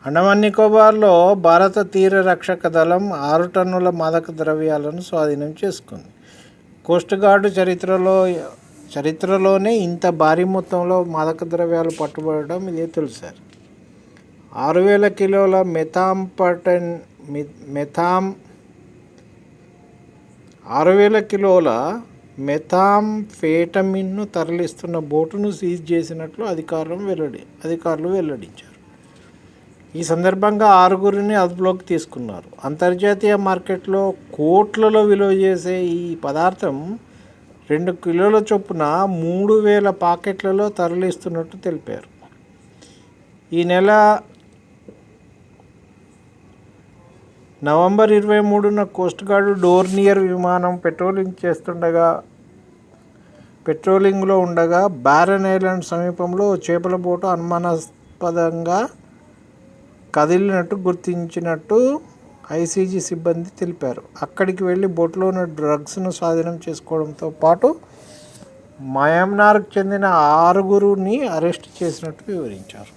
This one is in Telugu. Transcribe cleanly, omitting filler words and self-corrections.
అండమాన్ నికోబార్లో భారత తీర రక్షక దళం 6 టన్నుల మాదక ద్రవ్యాలను స్వాధీనం చేసుకుంది. కోస్ట్ గార్డు చరిత్రలోనే ఇంత భారీ మొత్తంలో మాదక ద్రవ్యాలు పట్టుబడడం ఇదే తొలిసారి. 6,000 కిలోల మెథాంఫెటమిన్ను తరలిస్తున్న బోటును సీజ్ చేసినట్లు అధికారులు వెల్లడించారు. ఈ సందర్భంగా 6గురిని అదుపులోకి తీసుకున్నారు. అంతర్జాతీయ మార్కెట్లో కోట్లలో విలువ చేసే ఈ పదార్థం 2 కిలోల చొప్పున 3,000 పాకెట్లలో తరలిస్తున్నట్టు తెలిపారు. ఈ నెల నవంబర్ 23న కోస్ట్ గార్డు డోర్నియర్ విమానం పెట్రోలింగ్లో ఉండగా బారెన్ ఐలాండ్ సమీపంలో చేపల బోటు అనుమానాస్పదంగా కదిలినట్టు గుర్తించినట్టు ఐసీజీ సిబ్బంది తెలిపారు. అక్కడికి వెళ్లి బోట్లో ఉన్న డ్రగ్స్ను స్వాధీనం చేసుకోవడంతో పాటు మయన్మార్కు చెందిన 6గురిని అరెస్టు చేసినట్టు వివరించారు.